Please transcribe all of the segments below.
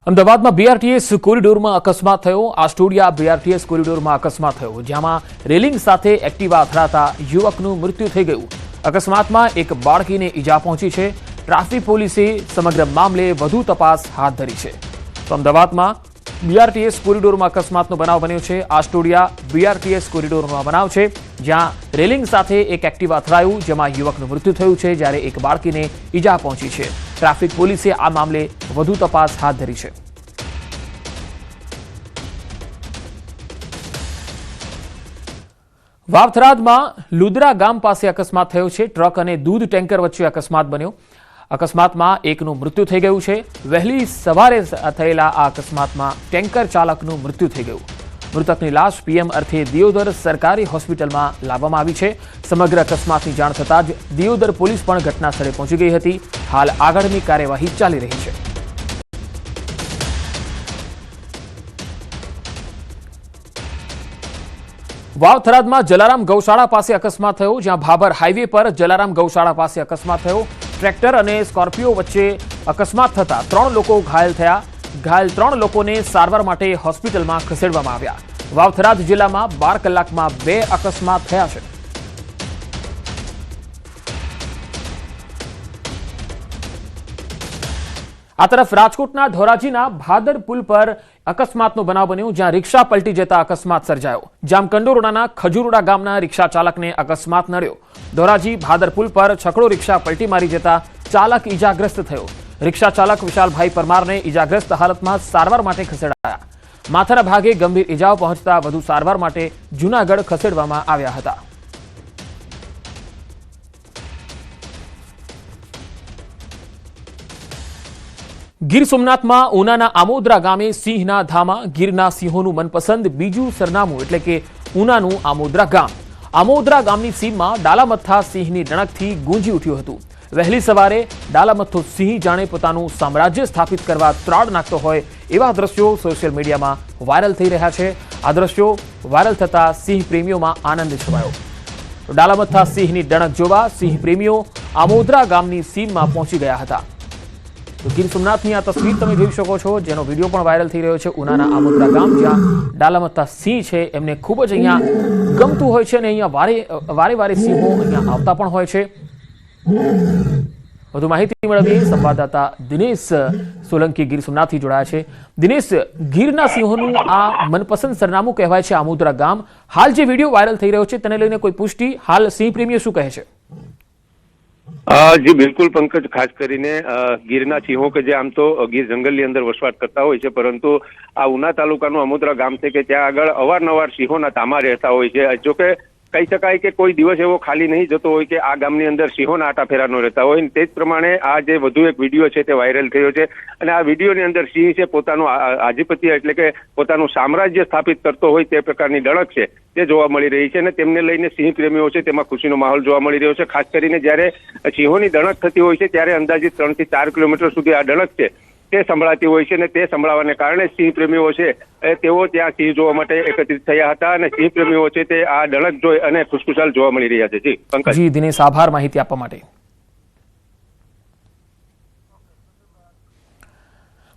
અમદાવાદમાં બીઆરટીએસ કોરિડોરમાં અકસ્માત થયો। આસ્ટોડિયા બીઆરટીએસ કોરિડોરમાં અકસ્માત થયો, જેમાં રેલિંગ સાથે એક્ટિવા અથડાતા યુવકનું મૃત્યુ થઈ ગયું। અકસ્માતમાં એક બાળકીને ઈજા પહોંચી છે। ટ્રાફિક પોલીસે સમગ્ર મામલે વધુ તપાસ હાથ ધરી છે। તો અમદાવાદમાં બીઆરટીએસ કોરિડોરમાં અકસ્માતનો બનાવ બન્યો છે। આસ્ટોડિયા બીઆરટીએસ કોરિડોરમાં બનાવ છે, જ્યાં રેલિંગ સાથે એક એક્ટિવા અથડાયું, જેમાં યુવકનું મૃત્યુ થયું છે, જ્યારે એક બાળકીને ઈજા પહોંચી છે। ટ્રાફિક પોલીસે આ મામલે વધુ તપાસ હાથ ધરી છે। વાવથરાદમાં લુદરા ગામ પાસે અકસ્માત થયો છે। ટ્રક અને દૂધ ટેન્કર વચ્ચે અકસ્માત બન્યો। અકસ્માતમાં એકનું મૃત્યુ થઈ ગયું છે। વહેલી સવારે થયેલા આ અકસ્માતમાં ટેન્કર ચાલકનું મૃત્યુ થઈ ગયું। મૃતકની લાશ પીએમ અર્થે દિયોદર સરકારી હોસ્પિટલમાં લાવવામાં આવી છે। સમગ્ર અકસ્માતની જાણ થતાં જ દિયોદર પોલીસ પણ ઘટના સ્થળે પહોંચી ગઈ હતી। હાલ આગળની કાર્યવાહી ચાલી રહી છે। વાવથરાદમાં જલારામ ગૌશાળા પાસે અકસ્માત થયો, જ્યાં ભાભર હાઈવે પર જલારામ ગૌશાળા પાસે અકસ્માત થયો। ટ્રેક્ટર અને સ્કોર્પિયો વચ્ચે અકસ્માત થતા 3 લોકો ઘાયલ થયા। ઘાયલ 3 લોકોને સારવાર માટે હોસ્પિટલમાં ખસેડવામાં આવ્યા। વાવથરાદ જિલ્લામાં 12 કલાકમાં 2 અકસ્માત થયા છે। આ તરફ રાજકોટના ધોરાજીના ભાદર પુલ પર અકસ્માતનો બનાવ બન્યો, જ્યાં રિક્ષા પલટી જતા અકસ્માત સર્જાયો। જામકંડોરણાના ખજુરડા ગામના રિક્ષા ચાલકને અકસ્માત નડ્યો। ધોરાજી ભાદર પુલ પર છકડો રિક્ષા પલટી મારી જતા ચાલક ઈજાગ્રસ્ત થયો। રિક્ષા ચાલક વિશાલભાઈ પરમારને ઈજાગ્રસ્ત હાલતમાં સારવાર માટે ખસેડાયા। માથાના ભાગે ગંભીર ઈજાઓ પહોંચતા વધુ સારવાર માટે જૂનાગઢ ખસેડવામાં આવ્યા હતા। ગીર સોમનાથમાં ઉનાના આમોદરા ગામે સિંહના ધામા। ગીરના સિંહોનું મનપસંદ બીજું સરનામું એટલે કે ઉનાનું આમોદરા ગામ। આમોદરા ગામની સીમમાં ડાલામથ્થા સિંહની ડણકથી ગુંજી ઉઠ્યું હતું। વહેલી સવારે ડાલામથ્થો સિંહ જાણે પોતાનું સામ્રાજ્ય સ્થાપિત કરવા ત્રાડ નાખતો હોય એવા દ્રશ્યો સોશિયલ મીડિયામાં વાયરલ થઈ રહ્યા છે। આ દ્રશ્યો વાયરલ થતા સિંહ પ્રેમીઓમાં આનંદ છવાયો। ડાલામથ્થા સિંહની ડણક જોવા સિંહ પ્રેમીઓ આમોદરા ગામની સીમમાં પહોંચી ગયા હતા। તો ગીર સોમનાથની આ તસવીર તમે જોઈ શકો છો, જેનો વિડીયો પણ વાયરલ થઈ રહ્યો છે। ઉનાના આમોદરા ગામ, જ્યાં ડાલામથ્થા સિંહ છે, એમને ખૂબ જ અહીંયા ગમતું હોય છે અને અહીંયા વારે સિંહો અહીંયા આવતા પણ હોય છે। વધુ માહિતી મેળવીએ સંવાદદાતા દિનેશ સોલંકી ગીર સોમનાથથી જોડાયા છે। દિનેશ, ગીરના સિંહોનું આ મનપસંદ સરનામું કહેવાય છે આમોદરા ગામ। હાલ જે વિડીયો વાયરલ થઈ રહ્યો છે તેને લઈને કોઈ પુષ્ટિ હાલ સિંહ પ્રેમીઓ શું કહે છે? જી બિલકુલ પંકજ, ખાસ કરીને ગીરના સિંહો કે જે આમ તો ગીર જંગલની અંદર વસવાટ કરતા હોય છે, પરંતુ આ ઉના તાલુકાનું આમોદરા ગામ છે કે ત્યાં આગળ અવારનવાર સિંહોના ધામા રહેતા હોય છે। જોકે કહી શકાય કે કોઈ દિવસ એવો ખાલી નહીં જતો હોય કે આ ગામની અંદર સિંહોના આટાફેરા ન રહેતા હોય। તે જ પ્રમાણે આ જે વધુ એક વિડીયો છે તે વાયરલ થયો છે અને આ વિડીયોની અંદર સિંહ છે પોતાનું આધિપત્ય એટલે કે પોતાનું સામ્રાજ્ય સ્થાપિત કરતો હોય તે પ્રકારની ડણક છે તે જોવા મળી રહી છે અને તેમને લઈને સિંહ પ્રેમીઓ છે તેમાં ખુશીનો માહોલ જોવા મળી રહ્યો છે। ખાસ કરીને જ્યારે સિંહોની ડણક થતી હોય છે ત્યારે અંદાજિત 3 થી 4 કિલોમીટર સુધી આ ડણક છે તે સંભળાતી હોય છે અને તે સંભળાવાને કારણે સિંહ પ્રેમીઓ છે તેઓ ત્યાં સિંહ જોવા માટે એકત્રિત થયા હતા અને સિંહ પ્રેમીઓ છે તે આ ડણક જોઈ અને ખુશખુશાલ જોવા મળી રહ્યા છે। જી પંકજ। જી દિનેશ, આભાર માહિતી આપવા માટે।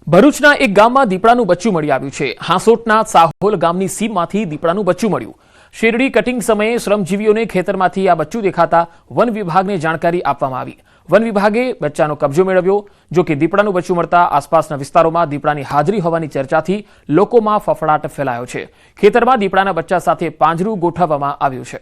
ભરૂચના એક ગામમાં દીપડાનું બચ્ચું મળી આવ્યું છે। હાંસોટના સાહોલ ગામની સીમમાંથી દીપડાનું બચ્ચું મળ્યું। શેરડી કટિંગ સમયે શ્રમજીવીઓને ખેતરમાંથી આ બચ્ચું દેખાતા વન વિભાગને જાણકારી આપવામાં આવી। વન વિભાગે બચ્ચાનો કબજો મેળવ્યો। જો કે દીપડાનું બચ્ચું મળતા આસપાસના વિસ્તારોમાં દીપડાની હાજરી હોવાની ચર્ચાથી લોકોમાં ફફડાટ ફેલાયો છે। ખેતરમાં દીપડાના બચ્ચા સાથે પાંજરું ગોઠવવામાં આવ્યું છે।